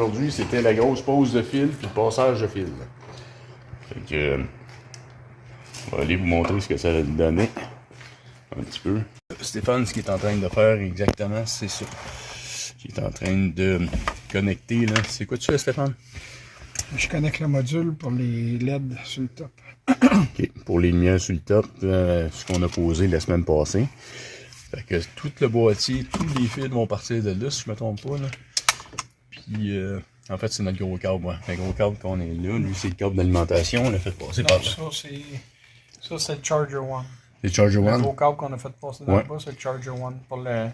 aujourd'hui, c'était la grosse pose de fil puis le passage de fil. Fait que, on va aller vous montrer ce que ça donnait un petit peu. Stéphane, ce qu'il est en train de faire exactement, c'est ça. Il est en train de connecter, là. C'est quoi tu fais, Stéphane? Je connecte le module pour les LED sur le top. OK. Pour les lumières sur le top, ce qu'on a posé la semaine passée. Fait que tout le boîtier, tous les fils vont partir de là, si je me trompe pas, là. Puis, en fait, c'est notre gros câble, ouais. Le gros câble qu'on est là, lui, c'est le câble d'alimentation, on l'a fait passer par là. Ça, c'est le Charger One. C'est Charger One? Le gros câble qu'on a fait passer dans le bas, c'est le Charger One. Pour le...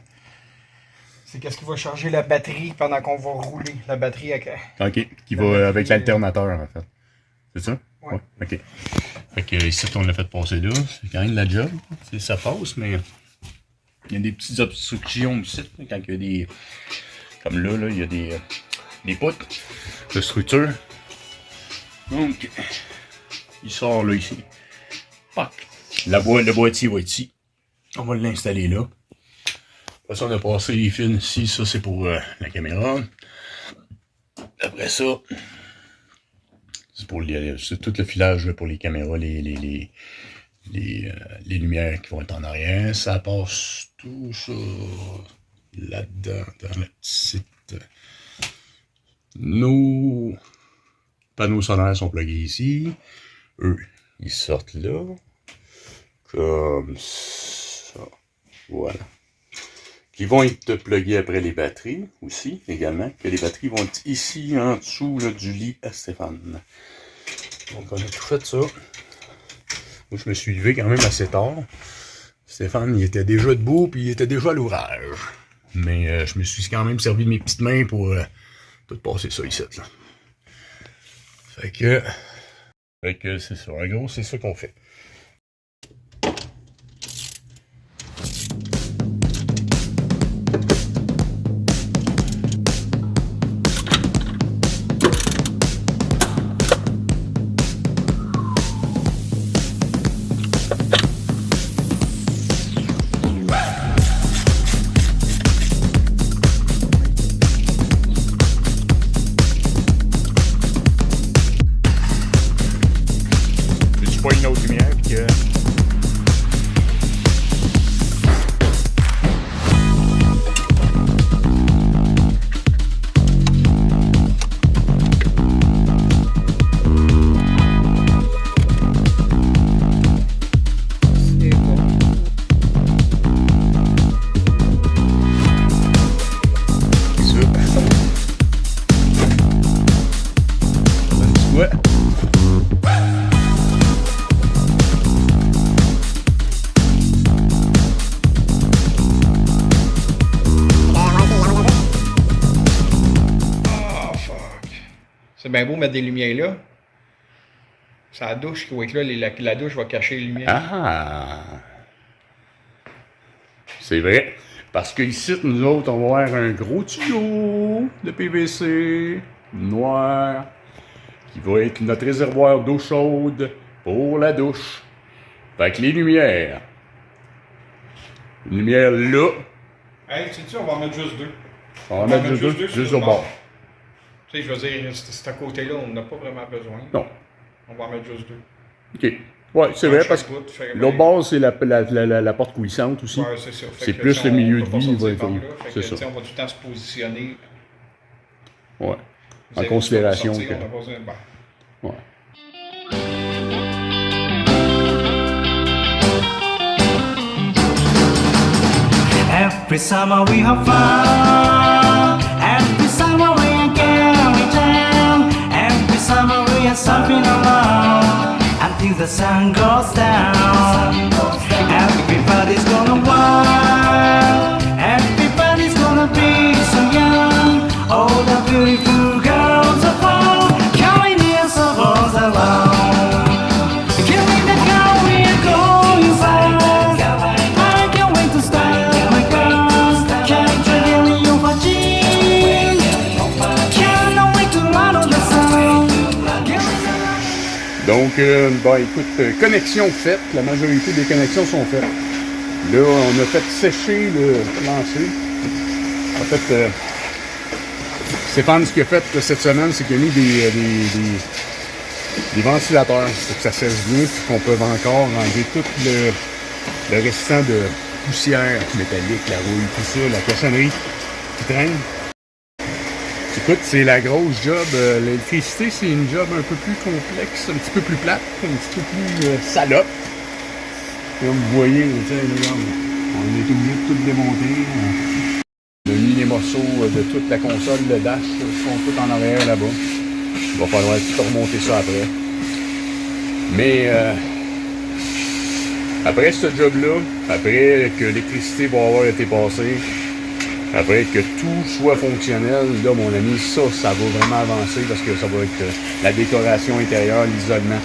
C'est qu'est-ce qui va charger la batterie pendant qu'on va rouler. La batterie avec... OK, qui va avec l'alternateur, en fait. C'est ça? Ouais. OK. Fait que ici, on l'a fait passer là. C'est quand même de la job. Ça passe, mais il y a des petites obstructions ici. Quand il y a des... Comme là, il y a des poutres de structure. Donc, il sort là, ici. Pac. Le boîtier va être ici. On va l'installer là. Après ça, on a passé les fils ici. Ça, c'est pour la caméra. Après ça, c'est pour c'est tout le filage là, pour les caméras, les lumières qui vont être en arrière. Ça passe tout ça là-dedans, dans la petite... Nos panneaux solaires sont plugués ici. Eux, ils sortent là. Comme ça. Voilà. Qui vont être plugués après les batteries aussi, également. Que les batteries vont être ici, en dessous là, du lit à Stéphane. Donc, on a tout fait ça. Moi, je me suis levé quand même assez tard. Stéphane, il était déjà debout, puis il était déjà à l'ouvrage. Mais je me suis quand même servi de mes petites mains pour tout passer ça ici. Là. Fait que c'est ça. En gros, c'est ça qu'on fait. Pas une autre lumière que... C'est bien beau mettre des lumières là. C'est la douche qui va être là. La douche va cacher les lumières. Ah! C'est vrai. Parce que ici, nous autres, on va avoir un gros tuyau de PVC noir qui va être notre réservoir d'eau chaude pour la douche. Fait que les lumières. Une lumière là. Hey, sais-tu, on va en mettre juste deux. On va en mettre juste au bord. Tu sais, je veux dire, c'est à côté-là, on n'a pas vraiment besoin. Non. On va en mettre juste deux. OK. Ouais, c'est vrai, parce que l'autre bord, c'est la porte couissante aussi. Ouais, c'est ça. C'est plus le milieu de vie. C'est ça. On va tout le temps se positionner. Ouais. En considération que... Ouais. Every summer we have fun. Every summer we are going down. Every summer we are surfing along until the sun goes down. Everybody's gonna wild. Everybody's gonna be so young. All the beautiful girls are found. Carrying their souls along. Killing the girl we are going fast. I can't wait to start my girls. Can't really you for can't wait to run on the sun. Donc, bon, écoute, connexion faite. La majorité des connexions sont faites. Là, on a fait sécher le plancher. En fait, Stéphane, ce qu'il a fait cette semaine, c'est qu'il a mis des ventilateurs pour que ça sèche bien, puis qu'on peut encore enlever tout le restant de poussière métallique, la rouille, tout ça, la cochonnerie qui traîne. Écoute, c'est la grosse job. L'électricité, c'est une job un peu plus complexe, un petit peu plus plate, un petit peu plus salope. Comme vous voyez, regarde, on est obligé de tout démonter. On a mis les morceaux de toute la console, le dash, sont tout en arrière là-bas. Il va falloir tout remonter ça après. Mais après ce job-là, après que l'électricité va avoir été passée, après que tout soit fonctionnel, là, mon ami, ça va vraiment avancer parce que ça va être la décoration intérieure, l'isolement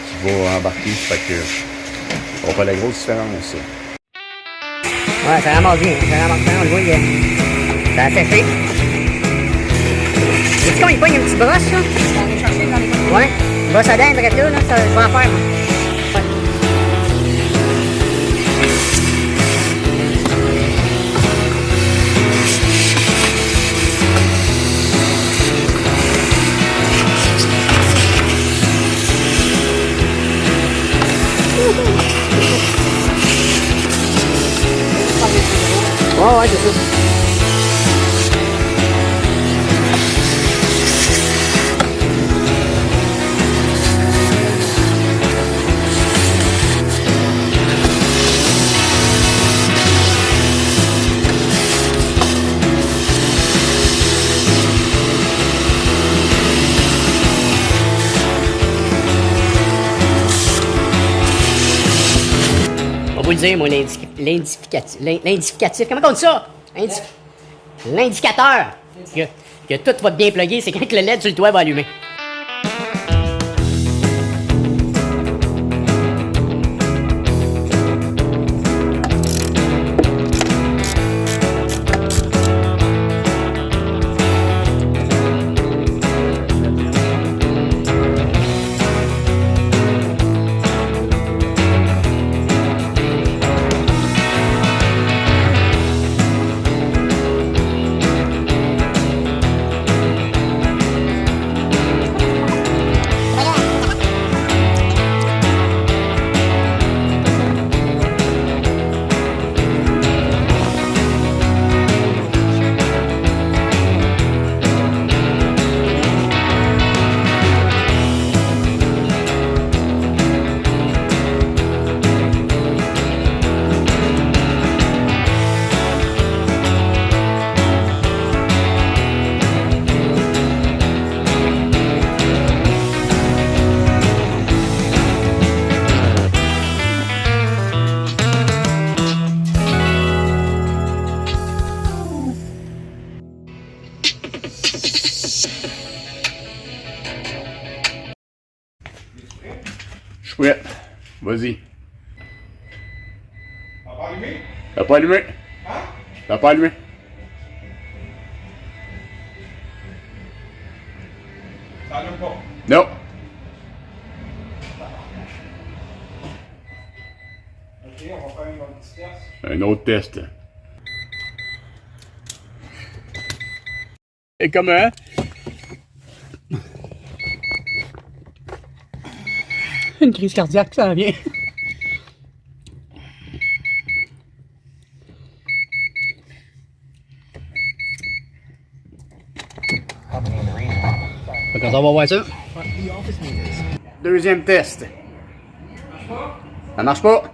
qui va embarquer. Fait que ça va faire la grosse différence, ça. Ouais, ça ramasse bien, ça ramasse bien, on le voit, ça a séché. Est-ce qu'on y pogne une petite brosse, là? Ouais, une brosse à dents, direct là, ça, je vais en faire, moi. Ouais, c'est ça. On va vous le dire, moi, l'indicatif. Comment on dit ça? L'indicateur que tout va bien plugger, c'est quand le LED sur le toit va allumer. Je suis prêt. Vas-y. T'as pas allumé? T'as pas allumé? Hein? T'as pas allumé? Ça allume pas. Non. Ok, on va faire un autre petit test. Un autre test. Et comment? Une crise cardiaque, ça vient. Fait qu'on s'en va voir ça. Deuxième test. Ça marche pas?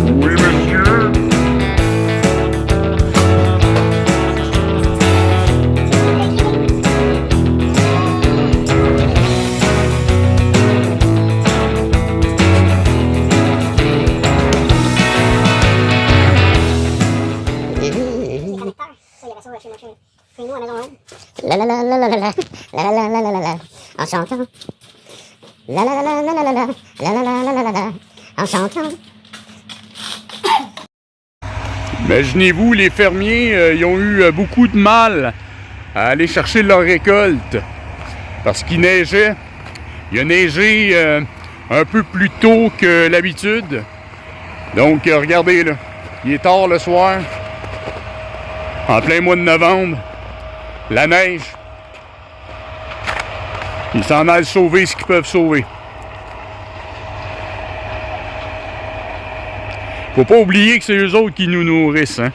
Oui, monsieur. La la la la la la la la la la la la la en chantant. La la la la la la la la la la la la la en chantant. Imaginez-vous, les fermiers, ils ont eu beaucoup de mal à aller chercher leur récolte parce qu'il neigeait. Il a neigé un peu plus tôt que l'habitude. Donc, regardez là. Il est tard le soir. En plein mois de novembre. La neige. Ils s'en allent sauver ce qu'ils peuvent sauver. Faut pas oublier que c'est eux autres qui nous nourrissent, hein.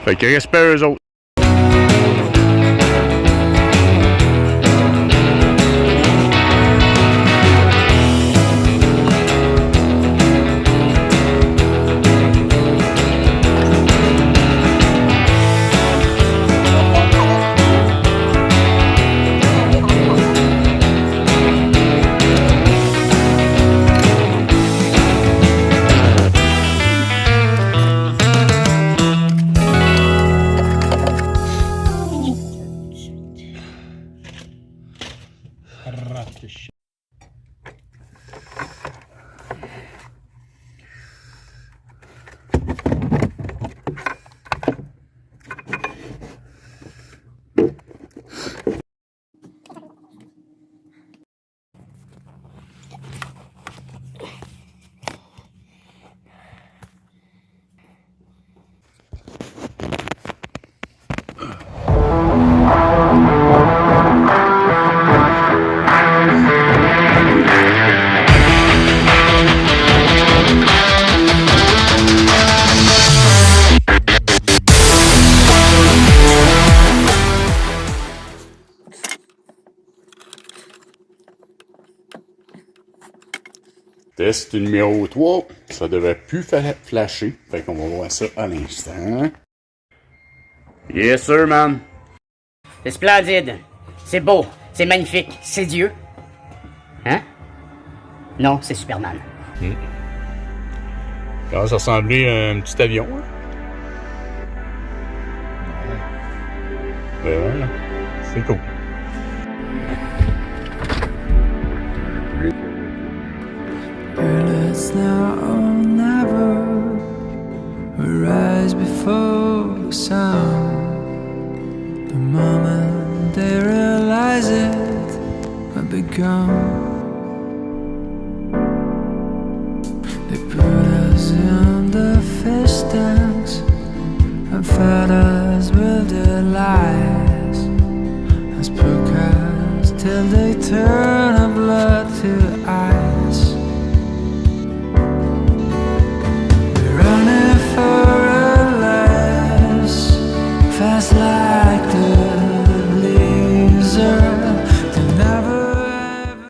Fait que respect à eux autres. Test numéro 3, ça devrait plus flasher, fait qu'on va voir ça à l'instant. Yes sir, man. C'est splendide. C'est beau. C'est magnifique. C'est Dieu. Hein? Non, c'est Superman. Ça ressemblait à un petit avion. Hein? Ben voilà. C'est cool. It's now or never. We rise before the sun. The moment they realize it, we'll be gone. They put us in the fish tanks and fed us with their lies. As broadcast till they turn our blood to ice. Running for our lives, fast like the blizzard.